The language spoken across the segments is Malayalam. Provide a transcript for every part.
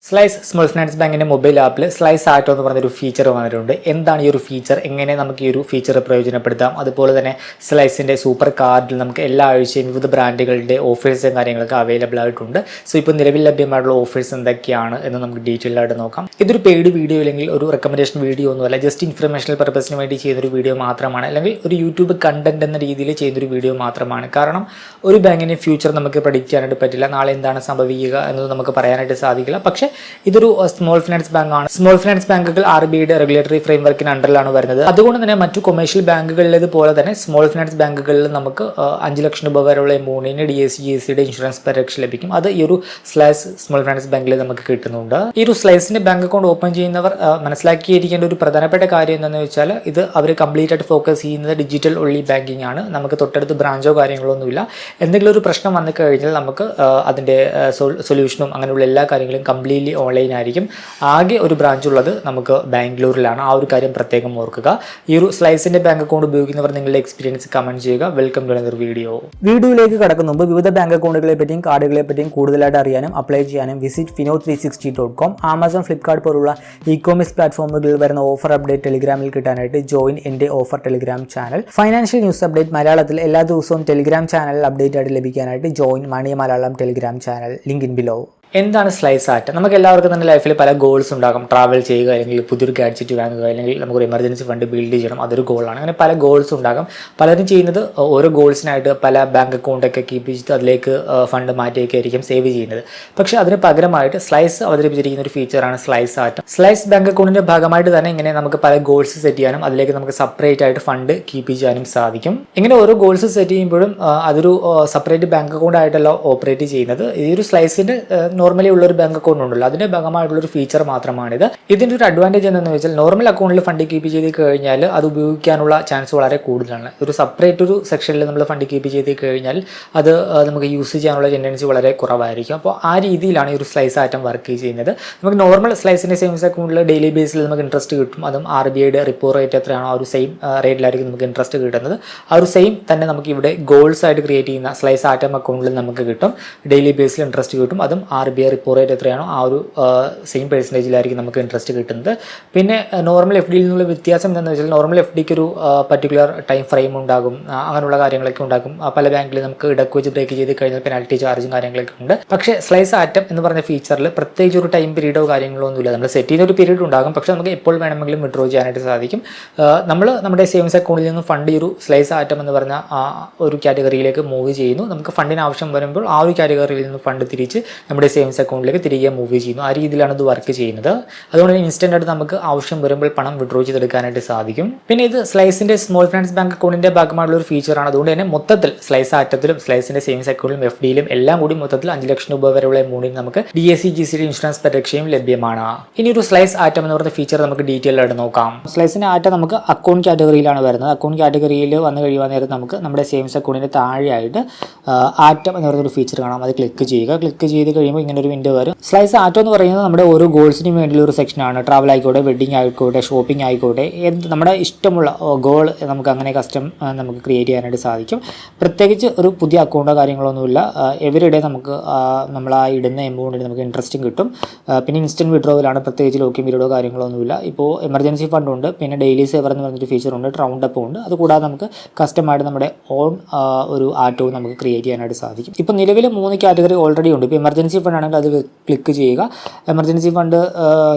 സ്ലൈസ് സ്മോൾ ഫിനാൻസ് ബാങ്കിൻ്റെ മൊബൈൽ ആപ്പിൽ സ്ലൈസ് ആറ്റോ എന്ന് പറഞ്ഞൊരു ഫീച്ചർ വന്നിട്ടുണ്ട്. എന്താണ് ഈ ഒരു ഫീച്ചർ, എങ്ങനെ നമുക്ക് ഈ ഒരു ഫീച്ചർ പ്രയോജനപ്പെടുത്താം, അതുപോലെ തന്നെ സ്ലൈസിൻ്റെ സൂപ്പർ കാർഡിൽ നമുക്ക് എല്ലാ ആഴ്ചയും വിവിധ ബ്രാൻഡുകളുടെ ഓഫേഴ്സും കാര്യങ്ങളൊക്കെ അവൈലബിൾ ആയിട്ടുണ്ട്. സോ ഇപ്പോൾ നിലവിൽ ലഭ്യമായിട്ടുള്ള ഓഫേഴ്സ് എന്തൊക്കെയാണ് എന്ന് നമുക്ക് ഡീറ്റെയിൽ ആയിട്ട് നോക്കാം. ഇതൊരു പെയ്ഡ് വീഡിയോ അല്ലെങ്കിൽ ഒരു റെക്കമെൻഡേഷൻ വീഡിയോ ഒന്നുമല്ല, ജസ്റ്റ് ഇൻഫർമേഷണൽ പർപ്പസിന് വേണ്ടി ചെയ്യുന്നൊരു വീഡിയോ മാത്രമാണ്, അല്ലെങ്കിൽ ഒരു യൂട്യൂബ് കണ്ടന്റ് എന്ന രീതിയിൽ ചെയ്യുന്നൊരു വീഡിയോ മാത്രമാണ്. കാരണം ഒരു ബാങ്കിൻ്റെ ഫ്യൂച്ചർ നമുക്ക് പ്രഡിക്റ്റ് ചെയ്യാനായിട്ട് പറ്റില്ല, നാളെ എന്താണ് സംഭവിക്കുക എന്നത് നമുക്ക് പറയാനായിട്ട് സാധിക്കില്ല. പക്ഷേ ഇതൊരു സ്മോൾ ഫിനാൻസ് ബാങ്കാണ്. സ്മോൾ ഫിനാൻസ് ബാങ്കുകൾ RBIയുടെ റെഗുലേറ്ററി ഫ്രെയിംവർക്കിന് അണ്ടറിലാണ് വരുന്നത്. അതുകൊണ്ട് തന്നെ മറ്റു കൊമേഴ്ഷ്യൽ ബാങ്കുകളിലേതുപോലെ തന്നെ സ്മോൾ ഫിനാൻസ് ബാങ്കുകളിൽ നമുക്ക് 5 ലക്ഷം രൂപ വരെയുള്ള എമൗണ്ടിന് DSC GSCയുടെ ഇൻഷുറൻസ് പരിരക്ഷ ലഭിക്കും. അത് ഈ ഒരു സ്ലൈസ് സ്മോൾ ഫിനാൻസ് ബാങ്കിൽ നമുക്ക് കിട്ടുന്നുണ്ട്. ഈ ഒരു സ്ലൈസിന്റെ ബാങ്ക് അക്കൗണ്ട് ഓപ്പൺ ചെയ്യുന്നവർ മനസ്സിലാക്കിയിരിക്കേണ്ട ഒരു പ്രധാനപ്പെട്ട കാര്യം എന്താണെന്ന് വെച്ചാൽ, ഇത് അവർ കംപ്ലീറ്റ് ആയിട്ട് ഫോക്കസ് ചെയ്യുന്നത് ഡിജിറ്റൽ ഒൺലി ബാങ്കിങ് ആണ്. നമുക്ക് തൊട്ടടുത്ത് ബ്രാഞ്ചോ കാര്യങ്ങളോ ഒന്നുമില്ല. എന്തെങ്കിലും ഒരു പ്രശ്നം വന്നു കഴിഞ്ഞാൽ നമുക്ക് അതിൻ്റെ സൊല്യൂഷനും അങ്ങനെയുള്ള എല്ലാ കാര്യങ്ങളും കംപ്ലീറ്റ്ലി ഓൺലൈൻ ആയിരിക്കും. ആകെ ഒരു ബ്രാഞ്ച് ഉള്ളത് നമുക്ക് ബാംഗ്ലൂരിലാണ്. ആ ഒരു കാര്യം പ്രത്യേകം ഓർക്കുക. ഈ ഒരു സ്ലൈസിന്റെ ബാങ്ക് അക്കൗണ്ട് ഉപയോഗിക്കുന്നവർ നിങ്ങളുടെ എക്സ്പീരിയൻസ് കമന്റ് ചെയ്യുക. Welcome to another video. വീഡിയോയിലേക്ക് കടക്കുന്ന മുമ്പ് വിവിധ ബാങ്ക് അക്കൗണ്ടുകളെ പറ്റിയും കാർഡുകളെ പറ്റിയും കൂടുതലായിട്ട് അറിയാനും അപ്ലൈ ചെയ്യാനും വിസിറ്റ് fino360.com, ആമസോൺ, ഫ്ലിപ്കാർട്ട് പോലുള്ള ഇ-കോമേഴ്സ് പ്ലാറ്റ്ഫോമുകളിൽ വരുന്ന ഓഫർ അപ്ഡേറ്റ് ടെലിഗ്രാമിൽ കിട്ടാനായിട്ട് ജോയിൻ എൻ്റെ offer Telegram channel. Financial news update മലയാളത്തിൽ എല്ലാ ദിവസവും ടെലിഗ്രാം ചാനലിൽ അപ്ഡേറ്റ് ആയിട്ട് ലഭിക്കാനായിട്ട് join Money Malayalam Telegram channel, link in below. എന്താണ് സ്ലൈസ് ആറ്റ്? നമുക്ക് എല്ലാവർക്കും തന്നെ ലൈഫിൽ പല ഗോൾസ് ഉണ്ടാകും. ട്രാവൽ ചെയ്യുക, അല്ലെങ്കിൽ പുതിയൊരു ഗാഡ്ജറ്റ് വാങ്ങുക, അല്ലെങ്കിൽ നമുക്കൊരു എമർജൻസി ഫണ്ട് ബിൽഡ് ചെയ്യണം, അതൊരു ഗോളാണ്. അങ്ങനെ പല ഗോൾസ് ഉണ്ടാകും. പലരും ചെയ്യുന്നത് ഓരോ ഗോൾസിനായിട്ട് പല ബാങ്ക് അക്കൗണ്ടൊക്കെ കീപ്പ് ചെയ്തിട്ട് അതിലേക്ക് ഫണ്ട് മാറ്റിയൊക്കെ ആയിരിക്കും സേവ് ചെയ്യുന്നത്. പക്ഷേ അതിന് പകരമായിട്ട് സ്ലൈസ് അവതരിപ്പിച്ചിരിക്കുന്ന ഒരു ഫീച്ചറാണ് സ്ലൈസ് ആറ്റ്. സ്ലൈസ് ബാങ്ക് അക്കൗണ്ടിൻ്റെ ഭാഗമായിട്ട് തന്നെ ഇങ്ങനെ നമുക്ക് പല ഗോൾസ് സെറ്റ് ചെയ്യാനും അതിലേക്ക് നമുക്ക് സെപ്പറേറ്റ് ആയിട്ട് ഫണ്ട് കീപ്പ് ചെയ്യാനും സാധിക്കും. ഇങ്ങനെ ഓരോ ഗോൾസ് സെറ്റ് ചെയ്യുമ്പോഴും അതൊരു സെപ്പറേറ്റ് ബാങ്ക് അക്കൗണ്ട് ആയിട്ടല്ല ഓപ്പറേറ്റ് ചെയ്യുന്നത്. ഈ ഒരു സ്ലൈസിൻ്റെ നോർമലി ഉള്ളൊരു ബാങ്ക് അക്കൗണ്ട് ഉണ്ടല്ലോ, അതിൻ്റെ ഭാഗമായിട്ടുള്ളൊരു ഫീച്ചർ മാത്രമാണിത്. ഇതിൻ്റെ ഒരു അഡ്വാൻറ്റേജ് എന്താണെന്ന് വെച്ചാൽ, നോർമൽ അക്കൗണ്ടിൽ ഫണ്ട് കീപ്പ് ചെയ്ത് കഴിഞ്ഞാൽ അത് ഉപയോഗിക്കാനുള്ള ചാൻസ് വളരെ കൂടുതലാണ്. ഒരു സെപ്പറേറ്റ് ഒരു സെക്ഷനിൽ നമ്മൾ ഫണ്ട് കീപ്പ് ചെയ്ത് കഴിഞ്ഞാൽ അത് നമുക്ക് യൂസ് ചെയ്യാനുള്ള ടെൻഡൻസി വളരെ കുറവായിരിക്കും. അപ്പോൾ ആ രീതിയിലാണ് ഈ ഒരു സ്ലൈസ് ആറ്റം വർക്ക് ചെയ്യുന്നത്. നമുക്ക് നോർമൽ സ്ലൈസിൻ്റെ സേവിങ്സ് അക്കൗണ്ടിൽ ഡെയിലി ബേസിൽ നമുക്ക് ഇൻട്രസ്റ്റ് കിട്ടും. അതും RBIയുടെ റിപ്പോ റേറ്റ് എത്രയാണോ ആ ഒരു സെയിം റേറ്റിലായിരിക്കും നമുക്ക് ഇൻട്രസ്റ്റ് കിട്ടുന്നത്. ആ ഒരു സെയിം തന്നെ നമുക്ക് ഇവിടെ ഗോൾസ് ആയിട്ട് ക്രിയേറ്റ് ചെയ്യുന്ന സ്ലൈസ് ആറ്റം അക്കൗണ്ടിൽ നമുക്ക് കിട്ടും. ഡെയിലി ബേസിൽ ഇൻട്രസ്റ്റ് കിട്ടും. അതും RBI റിപ്പോ റേറ്റ് എത്രയാണോ ആ ഒരു സെയിം പെർസെൻറ്റേജിലായിരിക്കും നമുക്ക് ഇൻട്രസ്റ്റ് കിട്ടുന്നത്. പിന്നെ നോർമൽ FDയിൽ നിന്നുള്ള വ്യത്യാസം എന്താണെന്ന് വെച്ചാൽ, നോർമൽ FDക്ക് ഒരു പർട്ടിക്കുലർ ടൈം ഫ്രെയിം ഉണ്ടാകും, അങ്ങനെയുള്ള കാര്യങ്ങളൊക്കെ ഉണ്ടാകും. പല ബാങ്കിൽ നമുക്ക് ഇടയ്ക്ക് വെച്ച് ബ്രേക്ക് ചെയ്ത് കഴിഞ്ഞാൽ പെനാൽറ്റി ചാർജും കാര്യങ്ങളൊക്കെ ഉണ്ട്. പക്ഷേ സ്ലൈസ് ആറ്റം എന്ന് പറഞ്ഞ ഫീച്ചറിൽ പ്രത്യേകിച്ച് ഒരു ടൈം പീരീഡോ കാര്യങ്ങളോ ഒന്നുമില്ല. നമ്മൾ സെറ്റ് ചെയ്യുന്ന ഒരു പീരീഡ് ഉണ്ടാകും, പക്ഷേ നമുക്ക് എപ്പോൾ വേണമെങ്കിലും വിഡ്രോ ചെയ്യാനായിട്ട് സാധിക്കും. നമ്മൾ നമ്മുടെ സേവിങ്സ് അക്കൗണ്ടിൽ നിന്ന് ഫണ്ട് ഈ ഒരു സ്ലൈസ് ആറ്റം എന്ന് പറഞ്ഞ ആ ഒരു കാറ്റഗറിയിലേക്ക് മൂവ് ചെയ്യുന്നു. നമുക്ക് ഫണ്ടിന് ആവശ്യം വരുമ്പോൾ ആ ഒരു കാറ്റഗറിയിൽ നിന്ന് ഫണ്ട് തിരിച്ച് നമ്മുടെ സേവിങ്സ് അക്കൗണ്ടിലേക്ക് തിരികെ മൂവ് ചെയ്യുന്നു. ആ രീതിയിലാണ് ഇത് വർക്ക് ചെയ്യുന്നത്. അതുകൊണ്ട് തന്നെ ഇൻസ്റ്റന്റ് ആയിട്ട് നമുക്ക് ആവശ്യം വരുമ്പോൾ പണം വിഡ്രോ ചെയ്തെടുക്കാനായിട്ട് സാധിക്കും. പിന്നെ ഇത് സ്ലൈസിന്റെ സ്മോൾ ഫിനാൻസ് ബാങ്ക് അക്കൗണ്ടിന്റെ ഭാഗമായിട്ടുള്ള ഒരു ഫീച്ചറാണ്. അതുകൊണ്ട് തന്നെ മൊത്തത്തിൽ സ്ലൈസ് ആറ്റത്തിലും സ്ലൈസിന്റെ സേവിങ്സ് അക്കൗണ്ടിലും FDയിലും എല്ലാം കൂടി മൊത്തത്തിൽ 5 ലക്ഷം രൂപ വരെയുള്ള എമൗണ്ടിന് നമുക്ക് DSC GSCയുടെ ഇൻഷുറൻസ് പരിരക്ഷയും ലഭ്യമാണ്. ഇനി ഒരു സ്ലൈസ് ആറ്റം എന്ന് പറയുന്ന ഫീച്ചർ നമുക്ക് ഡീറ്റെയിൽ ആയിട്ട് നോക്കാം. സ്ലൈസിന്റെ ആറ്റം നമുക്ക് അക്കൗണ്ട് കാറ്റഗറിയിലാണ് വരുന്നത്. അക്കൗണ്ട് കാറ്റഗറിയിൽ വന്നു കഴിയുവാൻ നേരം നമുക്ക് നമ്മുടെ സേവിങ്സ് അക്കൗണ്ടിന്റെ താഴെയായിട്ട് ആറ്റം എന്ന് പറയുന്ന ഒരു ഫീച്ചർ കാണാം. അത് ക്ലിക്ക് ചെയ്യുക. ക്ലിക്ക് ചെയ്ത് കഴിയുമ്പോൾ ഇങ്ങനെ ഒരു വിൻഡോ വരും. സ്ലൈസ് ആറ്റം എന്ന് പറയുന്നത് നമ്മുടെ ഓരോ ഗോൾസിനും വേണ്ടിയുള്ള ഒരു സെക്ഷനാണ്. ട്രാവൽ ആയിക്കോട്ടെ, വെഡിങ് ആയിക്കോട്ടെ, ഷോപ്പിംഗ് ആയിക്കോട്ടെ, നമ്മുടെ ഇഷ്ടമുള്ള ഗോൾ നമുക്ക് അങ്ങനെ കസ്റ്റം നമുക്ക് ക്രിയേറ്റ് ചെയ്യാനായിട്ട് സാധിക്കും. പ്രത്യേകിച്ച് ഒരു പുതിയ അക്കൗണ്ടോ കാര്യങ്ങളൊന്നുമില്ല. എവരിഡേ നമുക്ക് നമ്മൾ ആ ഇടുന്ന എമൗണ്ടിന് നമുക്ക് ഇൻട്രസ്റ്റും കിട്ടും. പിന്നെ ഇൻസ്റ്റൻറ്റ് വിഡ്രോവലാണ്, പ്രത്യേകിച്ച് ലോക്കിംഗ് പീരീഡോ കാര്യങ്ങളൊന്നുമില്ല. ഇപ്പോൾ എമർജൻസി ഫണ്ട് ഉണ്ട്, പിന്നെ ഡെയിലി സേവർ എന്ന് പറഞ്ഞൊരു ഫീച്ചർ ഉണ്ട്, റൗണ്ട് അപ്പ് ഉണ്ട്. അതുകൂടാതെ നമുക്ക് കസ്റ്റമായിട്ട് നമ്മുടെ ഓൺ ഒരു ആറ്റവും നമുക്ക് ക്രിയേറ്റ് ചെയ്യാനായിട്ട് സാധിക്കും. ഇപ്പോൾ നിലവിൽ 3 കാറ്റഗറി ഓൾറെഡി ഉണ്ട്. ഇപ്പോൾ എമർജൻസി ഫണ്ട് ആണെങ്കിൽ അത് ക്ലിക്ക് ചെയ്യുക. എമർജൻസി ഫണ്ട്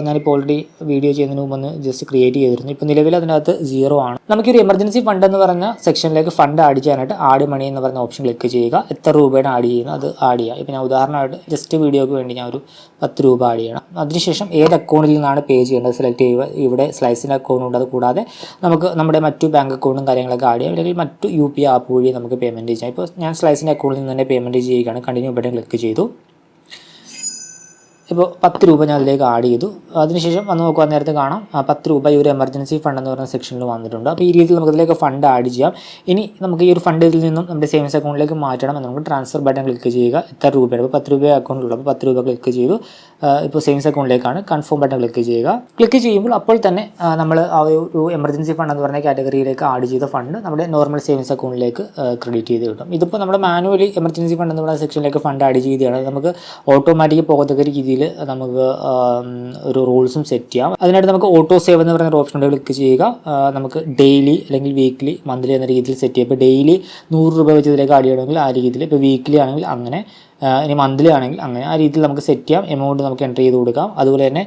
ഞാനിപ്പോൾ ഓൾറെഡി വീഡിയോ ചെയ്യുന്നതിന് മുമ്പ് ഒന്ന് ജസ്റ്റ് ക്രിയേറ്റ് ചെയ്തിരുന്നു. ഇപ്പോൾ നിലവിൽ അതിനകത്ത് 0 ആണ്. നമുക്കൊരു എമർജൻസി ഫണ്ട് എന്ന് പറഞ്ഞ സെക്ഷനിലേക്ക് ഫണ്ട് ആഡ് ചെയ്യാനായിട്ട് ആഡ് മണി എന്ന് പറഞ്ഞ ഓപ്ഷൻ ക്ലിക്ക് ചെയ്യുക. എത്ര രൂപയാണ് ആഡ് ചെയ്യുന്നത് അത് ആഡ് ചെയ്യുക. ഇപ്പോൾ ഞാൻ ഉദാഹരണമായിട്ട് ജസ്റ്റ് വീഡിയോക്ക് വേണ്ടി ഞാൻ ഒരു 10 രൂപ ആഡ് ചെയ്യണം. അതിനുശേഷം ഏത് അക്കൗണ്ടിൽ നിന്നാണ് പേ ചെയ്യേണ്ടത് സെലക്ട് ചെയ്യുക. ഇവിടെ സ്ലൈസിൻ്റെ അക്കൗണ്ട് ഉണ്ട്. അത് കൂടാതെ നമുക്ക് നമ്മുടെ മറ്റു ബാങ്ക് അക്കൗണ്ടും കാര്യങ്ങളൊക്കെ ആഡ് ചെയ്യാം, അല്ലെങ്കിൽ മറ്റു UPI ആപ്പ് വഴി നമുക്ക് പേയ്മെൻറ്റ് ചെയ്യാം. ഇപ്പോൾ ഞാൻ സ്ലൈസിൻ്റെ അക്കൗണ്ടിൽ നിന്ന് തന്നെ പേയ്മെൻറ്റ് ചെയ്യുകയാണ്. കണ്ടിന്യൂ ബട്ടൺ ക്ലിക്ക് ചെയ്തു. ഇപ്പോൾ 10 രൂപ ഞാൻ അതിലേക്ക് ആഡ് ചെയ്തു. അതിനുശേഷം വന്ന് നോക്കുവാൻ നേരത്തെ കാണാം 10 രൂപ ഈ ഒരു എമർജൻസി ഫണ്ട് എന്ന് പറയുന്ന സെക്ഷനിൽ വന്നിട്ടുണ്ട്. അപ്പോൾ ഈ രീതിയിൽ നമുക്ക് ഇതിലേക്ക് ഫണ്ട് ആഡ് ചെയ്യാം. ഇനി നമുക്ക് ഈ ഒരു ഫണ്ട് ഇതിൽ നിന്നും നമ്മുടെ സേവിങ്സ് അക്കൗണ്ടിലേക്ക് മാറ്റണം എന്ന് നമുക്ക് ട്രാൻസ്ഫർ ബട്ടൺ ക്ലിക്ക് ചെയ്യുക. എത്ര രൂപയാണ്? ഇപ്പോൾ 10 രൂപ അക്കൗണ്ടിലുള്ള, അപ്പോൾ 10 രൂപ ക്ലിക്ക് ചെയ്തു. ഇപ്പോൾ സേവിങ്സ് അക്കൗണ്ടിലേക്കാണ്. കൺഫേം ബട്ടൺ ക്ലിക്ക് ചെയ്യുക. ക്ലിക്ക് ചെയ്യുമ്പോൾ അപ്പോൾ തന്നെ നമ്മൾ ആ ഒരു എമർജൻസി ഫണ്ട് എന്ന് പറഞ്ഞ കാറ്റഗറിയിലേക്ക് ആഡ് ചെയ്ത ഫണ്ട് നമ്മുടെ നോർമൽ സേവിങ്സ് അക്കൗണ്ടിലേക്ക് ക്രെഡിറ്റ് ചെയ്ത് കിട്ടും. ഇതിപ്പോൾ നമ്മുടെ മാനുവലി എമർജൻസി ഫണ്ട് എന്ന് പറയുന്ന സെക്ഷനിലേക്ക് ഫണ്ട് ആഡ് ചെയ്തതാണ്. നമുക്ക് ഓട്ടോമാറ്റിക് പോകത്തക്ക രീതിയിൽ രീതിയിൽ നമുക്ക് ഒരു റൂൾസും സെറ്റ് ചെയ്യാം. അതിനായിട്ട് നമുക്ക് ഓട്ടോ സേവ് എന്ന് പറയുന്ന ഓപ്ഷൻ ഉണ്ട്, ക്ലിക്ക് ചെയ്യുക. നമുക്ക് ഡെയിലി അല്ലെങ്കിൽ വീക്ക്ലി മന്ത്ലി എന്ന രീതിയിൽ സെറ്റ് ചെയ്യാം. ഇപ്പോൾ ഡെയിലി 100 രൂപ വെച്ച് ഇതിലേക്ക് ആഡ് ചെയ്യണമെങ്കിൽ ആ രീതിയിൽ, ഇപ്പോൾ വീക്ക്ലി ആണെങ്കിൽ അങ്ങനെ, ഇനി മന്ത്ലി ആണെങ്കിൽ അങ്ങനെ, ആ രീതിയിൽ നമുക്ക് സെറ്റ് ചെയ്യാം. എമൗണ്ട് നമുക്ക് എൻ്റർ ചെയ്ത് കൊടുക്കാം. അതുപോലെ തന്നെ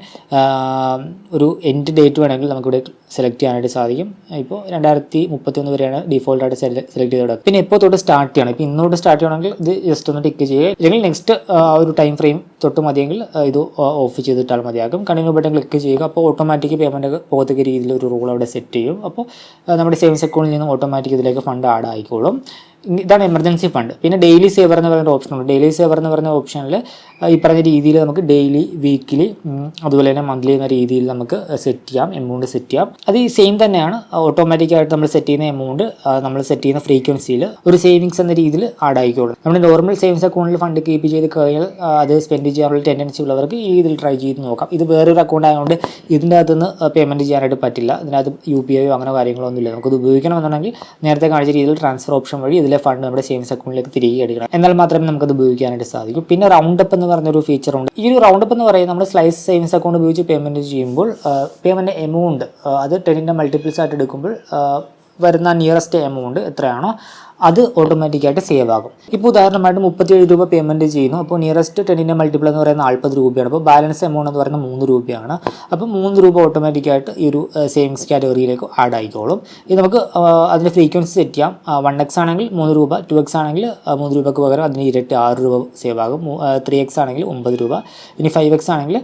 ഒരു എൻഡ് ഡേറ്റ് വേണമെങ്കിൽ നമുക്കിവിടെ സെലക്ട് ചെയ്യാനായിട്ട് സാധിക്കും. ഇപ്പോൾ 2031 വരെയാണ് ഡീഫോൾട്ടായിട്ട് സെലക്ട് ചെയ്ത് കൊടുക്കുക. പിന്നെ എപ്പോൾ തൊട്ട് സ്റ്റാർട്ട് ചെയ്യണം, ഇപ്പോൾ ഇന്നോട്ട് സ്റ്റാർട്ട് ചെയ്യണമെങ്കിൽ ഇത് ജസ്റ്റ് ഒന്ന് ടിക്ക് ചെയ്യുക, അല്ലെങ്കിൽ നെക്സ്റ്റ് ഒരു ടൈം ഫ്രെയിം തൊട്ട് മതിയെങ്കിൽ ഇത് ഓഫ് ചെയ്തിട്ടാൽ മതിയാകും. കണ്ടിന്യൂ ബട്ടൺ ക്ലിക്ക് ചെയ്യുക. അപ്പോൾ ഓട്ടോമാറ്റിക് പേയ്മെൻറ്റ് പോകത്തക്ക രീതിയിൽ ഒരു റൂൾ അവിടെ സെറ്റ് ചെയ്യും. അപ്പോൾ നമ്മുടെ സേവിങ്സ് അക്കൗണ്ടിൽ നിന്ന് ഓട്ടോമാറ്റിക് ഇതിലേക്ക് ഫണ്ട് ആഡ് ആയിക്കോളും. ഇതാണ് എമർജൻസി ഫണ്ട്. പിന്നെ ഡെയിലി സേവർ എന്ന് പറയുന്ന ഓപ്ഷനുണ്ട്. ഡെയിലി സേവർ എന്ന് പറയുന്ന ഓപ്ഷനിൽ ഈ പറഞ്ഞ രീതിയിൽ നമുക്ക് ഡെയിലി, വീക്കിലി, അതുപോലെ തന്നെ മന്ത്ലി എന്ന രീതിയിൽ നമുക്ക് സെറ്റ് ചെയ്യാം, എമൗണ്ട് സെറ്റ് ചെയ്യാം. അത് ഈ സെയിം തന്നെയാണ്. ഓട്ടോമാറ്റിക്കായിട്ട് നമ്മൾ സെറ്റ് ചെയ്യുന്ന എമൗണ്ട് നമ്മൾ സെറ്റ് ചെയ്യുന്ന ഫ്രീക്വൻസിയിൽ ഒരു സേവിങ്സ് എന്ന രീതിയിൽ ആഡ് ആയിക്കോളും. നമ്മുടെ നോർമൽ സേവിങ്സ് അക്കൗണ്ടിൽ ഫണ്ട് കീപ്പ് ചെയ്ത് കഴിഞ്ഞാൽ അത് സ്പെൻഡ് ചെയ്യാനുള്ള ടെൻഡൻസി ഉള്ളവർക്ക് ഈ ഇതിൽ ട്രൈ ചെയ്ത് നോക്കാം. ഇത് വേറൊരു അക്കൗണ്ട് ആയതുകൊണ്ട് ഇതിൻ്റെ അകത്തുനിന്ന് പേയ്മെൻറ്റ് ചെയ്യാനായിട്ട് പറ്റില്ല. ഇതിനകത്ത് UPI അങ്ങനെ കാര്യങ്ങളൊന്നും ഇല്ല. നമുക്കത് ഉപയോഗിക്കണമെന്നുണ്ടെങ്കിൽ നേരത്തെ കാണിച്ച രീതിയിൽ ട്രാൻസ്ഫർ ഓപ്ഷൻ വഴി ഇതിലെ ഫണ്ട് നമ്മുടെ സേവിങ്സ് അക്കൗണ്ടിലേക്ക് തിരികെ എടുക്കണം. എന്നാൽ മാത്രമേ നമുക്കത് ഉപയോഗിക്കാനായിട്ട് സാധിക്കും. പിന്നെ റൗണ്ട് അപ്പ് എന്ന് പറഞ്ഞൊരു ഫീച്ചർ ഉണ്ട്. ഈ ഒരു റൗണ്ട് അപ്പ് എന്ന് പറയുന്നത് നമ്മൾ സ്ലൈസ് സേവിങ്സ് അക്കൗണ്ട് ഉപയോഗിച്ച് പേയ്മെൻറ്റ് ചെയ്യുമ്പോൾ പേയ്മെൻറ്റ് എമൗണ്ട് അത് 10ന്റെ മൾട്ടിപ്പിൾസ് ആയിട്ട് എടുക്കുമ്പോൾ വരുന്ന നിയറസ്റ്റ് എമൗണ്ട് എത്രയാണോ അത് ഓട്ടോമാറ്റിക്കായിട്ട് സേവ് ആകും. ഇപ്പോൾ ഉദാഹരണമായിട്ട് 37 രൂപ പേയ്മെൻറ്റ് ചെയ്യുന്നു. അപ്പോൾ നിയറസ്റ്റ് 10ന്റെ മൾട്ടിപ്പിൾ എന്ന് പറയുന്നത് 40 രൂപയാണ്. അപ്പോൾ ബാലൻസ് എമൗണ്ട് എന്ന് പറയുന്നത് 3 രൂപയാണ്. അപ്പോൾ 3 രൂപ ഓട്ടോമാറ്റിക്കായിട്ട് ഈ ഒരു സേവിങ്സ് കാറ്റഗറിയിലേക്ക് ആഡ് ആയിക്കോളും. ഇത് നമുക്ക് അതിൻ്റെ ഫ്രീക്വൻസി സെറ്റ് ചെയ്യാം. 1x ആണെങ്കിൽ 3 രൂപ, 2x ആണെങ്കിൽ 3 രൂപയ്ക്ക് പകരം അതിന് ഇരട്ടി 6 രൂപ സേവ് ആകും, 3x ആണെങ്കിൽ 9 രൂപ, ഇനി 5x ആണെങ്കിൽ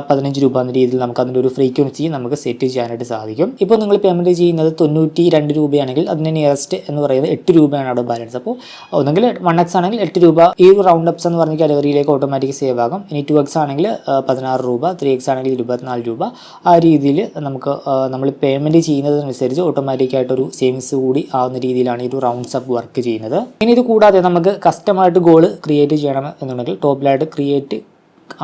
15 രൂപ എന്ന രീതിയിൽ നമുക്ക് അതിൻ്റെ ഒരു ഫ്രീക്വൻസി നമുക്ക് സെറ്റ് ചെയ്യാനായിട്ട് സാധിക്കും. ഇപ്പോൾ നിങ്ങൾ പേയ്മെൻറ്റ് ചെയ്യുന്നത് 92 രൂപയാണെങ്കിൽ അതിന് നിയറസ്റ്റ് എന്ന് പറയുന്നത് 8 രൂപയാണ് അവിടെ ബാലൻസ്. അപ്പോൾ ഒന്നെങ്കിൽ 1x ആണെങ്കിൽ 8 രൂപ ഈ റൗണ്ട് അപ്സ് എന്ന് പറഞ്ഞ കാറ്റഗറിയിലേക്ക് ഓട്ടോമാറ്റിക് സേവ് ആകും. ഇനി 2x ആണെങ്കിൽ 16 രൂപ, 3x ആണെങ്കിൽ 24 രൂപ. ആ രീതിയിൽ നമുക്ക് നമ്മൾ പേയ്മെൻറ്റ് ചെയ്യുന്നതിനനുസരിച്ച് ഓട്ടോമാറ്റിക്കായിട്ടൊരു സേവിങ്സ് കൂടി ആവുന്ന രീതിയിലാണ് ഈ ഒരു റൗണ്ട്സ് അപ്പ് വർക്ക് ചെയ്യുന്നത്. ഇനി ഇത് കൂടാതെ നമുക്ക് കസ്റ്റമായിട്ട് ഗോൾ ക്രിയേറ്റ് ചെയ്യണം എന്നുണ്ടെങ്കിൽ ടോപ്പിലായിട്ട് ക്രിയേറ്റ്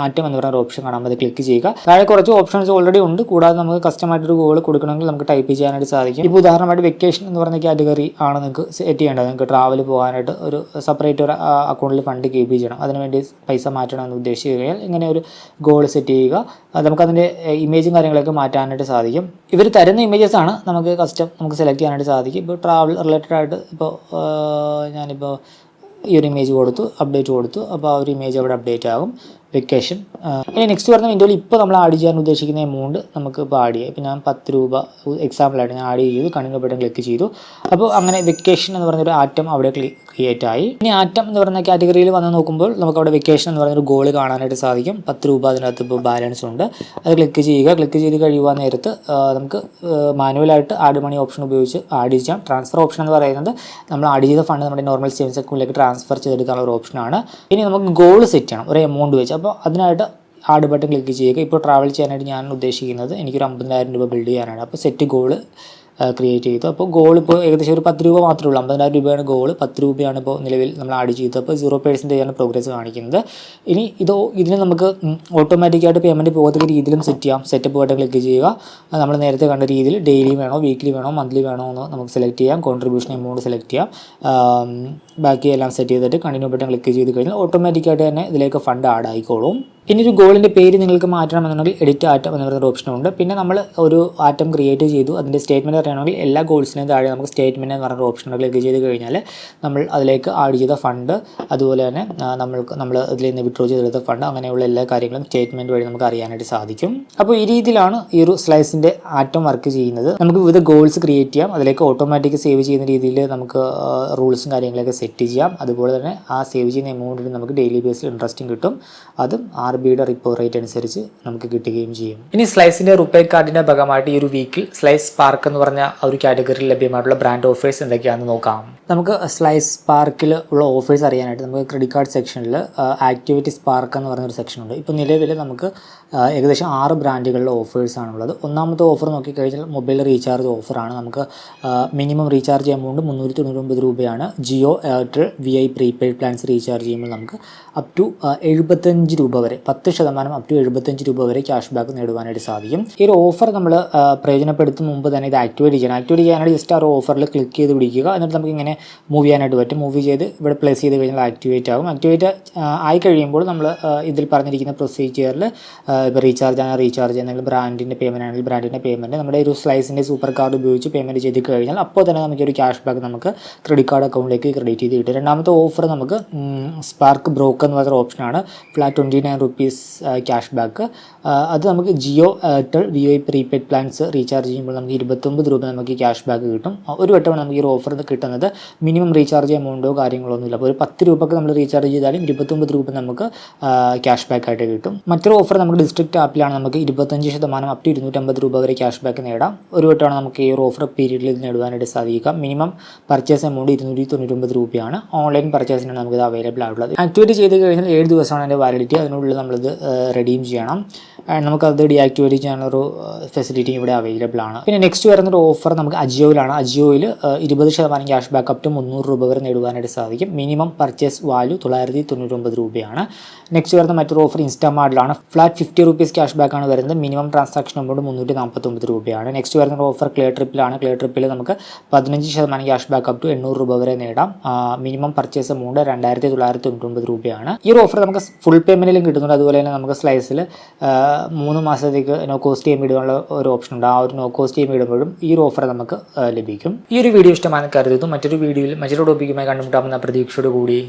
ആറ്റം എന്ന് പറയുന്ന ഓപ്ഷൻ കാണാം, അത് ക്ലിക്ക് ചെയ്യുക. താഴെ കുറച്ച് ഓപ്ഷൻസ് ഓൾറെഡി ഉണ്ട്. കൂടാതെ നമുക്ക് കസ്റ്റമായിട്ടൊരു ഗോൾ കൊടുക്കണമെങ്കിൽ നമുക്ക് ടൈപ്പ് ചെയ്യാനായിട്ട് സാധിക്കും. ഇപ്പോൾ ഉദാഹരണമായിട്ട് വെക്കേഷൻ എന്ന് പറയുന്ന കാറ്റഗറി ആണ് നിങ്ങൾക്ക് സെറ്റ് ചെയ്യേണ്ടത്. നിങ്ങൾക്ക് ട്രാവൽ പോകാനായിട്ട് ഒരു സെപ്പറേറ്റ് ഒരു അക്കൗണ്ടിൽ ഫണ്ട് കീപ്പ് ചെയ്യണം, അതിനുവേണ്ടി പൈസ മാറ്റണം എന്ന് ഉദ്ദേശിച്ച് കഴിഞ്ഞാൽ ഇങ്ങനെ ഒരു ഗോൾ സെറ്റ് ചെയ്യുക. നമുക്കതിൻ്റെ ഇമേജും കാര്യങ്ങളൊക്കെ മാറ്റാനായിട്ട് സാധിക്കും. ഇവർ തരുന്ന ഇമേജസ് ആണ് നമുക്ക് നമുക്ക് സെലക്ട് ചെയ്യാനായിട്ട് സാധിക്കും. ഇപ്പോൾ ട്രാവൽ റിലേറ്റഡ് ആയിട്ട് ഇപ്പോൾ ഞാനിപ്പോൾ ഈ ഒരു ഇമേജ് കൊടുത്തു, അപ്ഡേറ്റ് കൊടുത്തു. അപ്പോൾ ആ ഒരു ഇമേജ് അവിടെ അപ്ഡേറ്റ് ആകും. വെക്കേഷൻ. ഇനി നെക്സ്റ്റ് വരുന്ന വിൻഡോയിൽ ഇപ്പോൾ നമ്മൾ ആഡ് ചെയ്യാൻ ഉദ്ദേശിക്കുന്ന എമൗണ്ട് നമുക്ക് ഇപ്പോൾ ആഡ് ചെയ്യാം. ഇപ്പോൾ ഞാൻ 10 രൂപ എക്സാമ്പിളായിട്ട് ഞാൻ ആഡ് ചെയ്തു, കണ്ടിന്യൂ ബട്ടൺ ക്ലിക്ക് ചെയ്തു. അപ്പോൾ അങ്ങനെ വെക്കേഷൻ എന്ന് പറഞ്ഞൊരു ആറ്റം അവിടെ ക്രിയേറ്റ് ആയി. ഇനി ആറ്റം എന്ന് പറയുന്ന കാറ്റഗറിയിൽ വന്ന് നോക്കുമ്പോൾ നമുക്ക് അവിടെ വെക്കേഷൻ എന്ന് പറയുന്നൊരു ഗോൾ കാണാനായിട്ട് സാധിക്കും. 10 രൂപ അതിനകത്ത് ഇപ്പോൾ ബാലൻസ് ഉണ്ട്. അത് ക്ലിക്ക് ചെയ്യുക. ക്ലിക്ക് ചെയ്ത് കഴിയുവാൻ നേരത്ത് നമുക്ക് മാനുവലായിട്ട് ആഡ് മണി ഓപ്ഷൻ ഉപയോഗിച്ച് ആഡ് ചെയ്യാം. ട്രാൻസ്ഫർ ഓപ്ഷൻ എന്ന് പറയുന്നത് നമ്മൾ ആഡ് ചെയ്ത ഫണ്ട് നമ്മുടെ നോർമൽ സേവിങ്സ് അക്കൗണ്ടിലേക്ക് ട്രാൻസ്ഫർ ചെയ്തെടുക്കാനുള്ള ഒരു ഓപ്ഷനാണ്. ഇനി നമുക്ക് ഗോൾ സെറ്റ് ചെയ്യണം, ഒരു എമൗണ്ട് വെച്ച്. അപ്പോൾ അതിനായിട്ട് ആഡ് ബട്ടൺ ക്ലിക്ക് ചെയ്യുക. ഇപ്പോൾ ട്രാവൽ ചെയ്യാനായിട്ട് ഞാൻ ഉദ്ദേശിക്കുന്നത് എനിക്കൊരു 50,000 രൂപ ബിൽഡ് ചെയ്യാനാണ്. അപ്പോൾ സെറ്റ് ഗോൾ ക്രിയേറ്റ് ചെയ്തു. അപ്പോൾ ഗോൾ ഇപ്പോൾ ഏകദേശം ഒരു 10 രൂപ മാത്രമേ ഉള്ളൂ. 50,000 രൂപയാണ് ഗോൾ, 10 രൂപയാണ് ഇപ്പോൾ നിലവിൽ നമ്മൾ ആഡ് ചെയ്തത്. അപ്പോൾ 0% ആണ് പ്രോഗ്രസ് കാണിക്കുന്നത്. ഇനി ഇതിന് നമുക്ക് ഓട്ടോമാറ്റിക്കായിട്ട് പേയ്മെൻറ്റ് പോകത്തക്ക രീതിയിലും സെറ്റ് ചെയ്യാം. സെറ്റപ്പ് ബട്ടൺ ക്ലിക്ക് ചെയ്യുക. നമ്മൾ നേരത്തെ കണ്ട രീതിയിൽ ഡെയിലി വേണോ, വീക്ക്ലി വേണോ, മന്ത്ലി വേണോ എന്ന് നമുക്ക് സെലക്ട് ചെയ്യാം. കോൺട്രിബ്യൂഷൻ എമൗണ്ട് സെലക്ട് ചെയ്യാം. ബാക്കി എല്ലാം സെറ്റ് ചെയ്തിട്ട് കണ്ടിന്യൂ ബട്ടൺ ക്ലിക്ക് ചെയ്ത് കഴിഞ്ഞാൽ ഓട്ടോമാറ്റിക്കായിട്ട് തന്നെ ഇതിലേക്ക് ഫണ്ട് ആഡ് ആയിക്കോളും. ഇനി ഒരു ഗോളിൻ്റെ പേര് നിങ്ങൾക്ക് മാറ്റണമെന്നുണ്ടെങ്കിൽ എഡിറ്റ് ആറ്റം എന്ന് പറയുന്ന ഓപ്ഷനുണ്ട്. പിന്നെ നമ്മൾ ഒരു ആറ്റം ക്രിയേറ്റ് ചെയ്തു, അതിൻ്റെ സ്റ്റേറ്റ്മെൻറ്റ് അറിയണമെങ്കിൽ എല്ലാ ഗോൾസിനും താഴെ നമുക്ക് സ്റ്റേറ്റ്മെൻറ്റ് എന്ന് പറയുന്ന ഓപ്ഷൻ ക്ലിക്ക് ചെയ്ത് കഴിഞ്ഞാൽ നമ്മൾ അതിലേക്ക് ആഡ് ചെയ്ത ഫണ്ട്, അതുപോലെ തന്നെ നമ്മൾ അതിൽ നിന്ന് വിഡ്രോ ചെയ്തെടുത്ത ഫണ്ട്, അങ്ങനെയുള്ള എല്ലാ കാര്യങ്ങളും സ്റ്റേറ്റ്മെൻറ്റ് വഴി നമുക്ക് അറിയാനായിട്ട് സാധിക്കും. അപ്പോൾ ഈ രീതിയിലാണ് ഈ ഒരു സ്ലൈസിൻ്റെ ആറ്റം വർക്ക് ചെയ്യുന്നത്. നമുക്ക് വിവിധ ഗോൾസ് ക്രിയേറ്റ് ചെയ്യാം, അതിലേക്ക് ഓട്ടോമാറ്റിക് സേവ് ചെയ്യുന്ന രീതിയിൽ നമുക്ക് റൂൾസും കാര്യങ്ങളൊക്കെ സെറ്റ് ചെയ്യാം. അതുപോലെ തന്നെ ആ സേവ് ചെയ്യുന്ന എമൗണ്ടിന് നമുക്ക് ഡെയിലി ബേസിൽ ഇൻട്രസ്റ്റും കിട്ടും. അതും RBIയുടെ റിപ്പോ റേറ്റ് അനുസരിച്ച് നമുക്ക് കിട്ടുകയും ചെയ്യും. ഇനി സ്ലൈസിൻ്റെ റുപേ കാർഡിൻ്റെ ഭാഗമായിട്ട് ഈ ഒരു വീക്കിൽ സ്ലൈസ് സ്പാർക്ക് എന്ന് പറഞ്ഞ ഒരു കാറ്റഗറിയിൽ ലഭ്യമായിട്ടുള്ള ബ്രാൻഡ് ഓഫേഴ്സ് എന്തൊക്കെയാണെന്ന് നോക്കാം. നമുക്ക് സ്ലൈസ് സ്പാർക്കിൽ ഉള്ള ഓഫേഴ്സ് അറിയാനായിട്ട് നമുക്ക് ക്രെഡിറ്റ് കാർഡ് സെക്ഷനിൽ ആക്ടിവിറ്റി സ്പാർക്ക് എന്ന് പറഞ്ഞൊരു സെക്ഷൻ ഉണ്ട്. ഇപ്പോൾ നിലവിൽ നമുക്ക് ഏകദേശം 6 ബ്രാൻഡുകളിലെ ഓഫേഴ്സാണുള്ളത്. ഒന്നാമത്തെ ഓഫർ നോക്കിക്കഴിഞ്ഞാൽ മൊബൈൽ റീചാർജ് ഓഫറാണ്. നമുക്ക് മിനിമം റീചാർജ് എമൗണ്ട് 399 രൂപയാണ്. Jio, Airtel, VI prepaid plans recharge ചെയ്യുമ്പോൾ നമുക്ക് അപ് ടു 75 രൂപ വരെ 10% അപ് ടു 75 രൂപ വരെ ക്യാഷ് ബാക്ക് നേടുവാനായിട്ട് സാധിക്കും. ഈ ഒരു ഓഫർ നമ്മൾ പ്രയോജനപ്പെടുത്തും മുമ്പ് തന്നെ ഇത് ആക്ടിവേറ്റ് ചെയ്യാനായിട്ട് ജസ്റ്റ് ആ ഒരു ഓഫറിൽ ക്ലിക്ക് ചെയ്ത് പിടിക്കുക. എന്നിട്ട് നമുക്ക് ഇങ്ങനെ മൂവ് ചെയ്യാനായിട്ട് പറ്റും. മൂവ് ചെയ്ത് ഇവിടെ പ്ലേസ് ചെയ്ത് കഴിഞ്ഞാൽ ആക്ടിവേറ്റ് ആകും. ആക്ടിവേറ്റ് ആയി കഴിയുമ്പോൾ നമ്മൾ ഇതിൽ പറഞ്ഞിരിക്കുന്ന പ്രൊസീജിയറിൽ ഇപ്പോൾ റീചാർജ് എന്തെങ്കിലും ബ്രാൻഡിൻ്റെ പേയ്മെൻറ്റ് ആണെങ്കിൽ ബ്രാൻഡിൻ്റെ പേയ്മെൻറ്റ് നമ്മുടെ ഒരു സ്ലൈസിൻ്റെ സൂപ്പർ കാർഡ് ഉപയോഗിച്ച് പേയ്മെൻറ്റ് ചെയ്ത് കഴിഞ്ഞാൽ അപ്പോൾ തന്നെ നമുക്കൊരു ക്യാഷ് ബാക്ക് നമുക്ക് ക്രെഡിറ്റ് കാർഡ് അക്കൗണ്ടിലേക്ക് ക്രെഡിറ്റ് ചെയ്ത് കിട്ടും. രണ്ടാമത്തെ ഓഫർ നമുക്ക് സ്പാർക്ക് ബ്രോക്കർ എന്ന് പറയുന്ന ഓപ്ഷനാണ്. Flat 29 rupees cash back. അത് നമുക്ക് Jio, Airtel, Vi prepaid plans recharge ചെയ്യുമ്പോൾ നമുക്ക് 29 രൂപ നമുക്ക് ക്യാഷ് ബാക്ക് കിട്ടും. ഒരു വട്ടമാണ് നമുക്ക് ഈ ഒരു ഓഫർ കിട്ടുന്നത്. മിനിമം റീചാർജ് എമൗണ്ടോ കാര്യങ്ങളൊന്നുമില്ല. അപ്പോൾ ഒരു 10 രൂപക്ക് നമ്മൾ റീചാർജ് ചെയ്താലും 29 രൂപ നമുക്ക് ക്യാഷ് ബാക്ക് ആയിട്ട് കിട്ടും. മറ്റൊരു ഓഫർ നമുക്ക് ഡിസ്ട്രിക്റ്റ് ആപ്പിലാണ്. നമുക്ക് 25% അപ് ടു 250 രൂപ വരെ ക്യാഷ് ബാക്ക് നേടാം. ഒരു വട്ടമാണ് നമുക്ക് ഈ ഒരു ഓഫർ പീരീഡിൽ ഇത് നേടുവാനായിട്ട് സാധിക്കുക. മിനിമം പർച്ചേസ് എമൗണ്ട് 299 രൂപയാണ്. ഓൺലൈൻ പർച്ചേസിനാണ് നമുക്കിത് അവൈലബിൾ ആയിട്ടുള്ളത്. ആക്ടിവേറ്റ് ചെയ്ത് കഴിഞ്ഞാൽ 7 ദിവസമാണ് അതിൻ്റെ വാലിഡിറ്റി. അതിനുള്ളിൽ നമ്മളിത് റെഡീം ചെയ്യണം. നമുക്കത് ഡീആക്ടിവേറ്റ് ചെയ്യാനൊരു ഫെസിലിറ്റി ഇവിടെ അവൈലബിൾ ആണ്. പിന്നെ നെക്സ്റ്റ് വരുന്നൊരു ഓഫർ നമുക്ക് അജിയോയിലാണ്. അജിയോയിൽ 20% ക്യാഷ് ബാക്ക് അപ് ടു 300 രൂപ വരെ നേടുവാനായിട്ട് സാധിക്കും. മിനിമം പർച്ചേസ് വാല്യൂ 999 രൂപയാണ്. നെക്സ്റ്റ് വരുന്ന മറ്റൊരു ഓഫർ ഇൻസ്റ്റാമാർട്ടിലാണ്. ഫ്ലാറ്റ് 50 റുപ്പീസ് ക്യാഷ് ബാക്ക് ആണ് വരുന്നത്. മിനിമം ട്രാൻസാക്ഷൻ എമൗണ്ട് 349 രൂപയാണ്. നെക്സ്റ്റ് വരുന്ന ഓഫർ ക്ലിയർ ട്രിപ്പിലാണ്. ക്ലിയർ ട്രിപ്പിൽ നമുക്ക് 15% ക്യാഷ് ബാക്ക് അപ് ടു 800 രൂപ വരെ നേടാം. മിനിമം പർച്ചേസ് എമൗണ്ട് 2999 രൂപയാണ്. ഈ ഒരു ഓഫർ നമുക്ക് ഫുൾ പേയ്മെൻറ്റിലും കിട്ടുന്നുണ്ട്. അതുപോലെ തന്നെ നമുക്ക് സ്ലൈസിൽ 3 മാസത്തേക്ക് നോ കോസ്റ്റ് EMI ഇടാനുള്ള ഒരു ഓപ്ഷൻ ഉണ്ട്. ആ ഒരു നോ കോസ്റ്റ് EMI ഇടുമ്പോഴും ഈ ഒരു ഓഫർ നമുക്ക് ലഭിക്കും. ഈ ഒരു വീഡിയോ ഇഷ്ടമാണെന്ന് കരുതുന്നു. മറ്റൊരു വീഡിയോയിൽ മറ്റൊരു ടോപ്പിക്കുമായി കണ്ടുമുട്ടാമെന്ന പ്രതീക്ഷയോട് കൂടി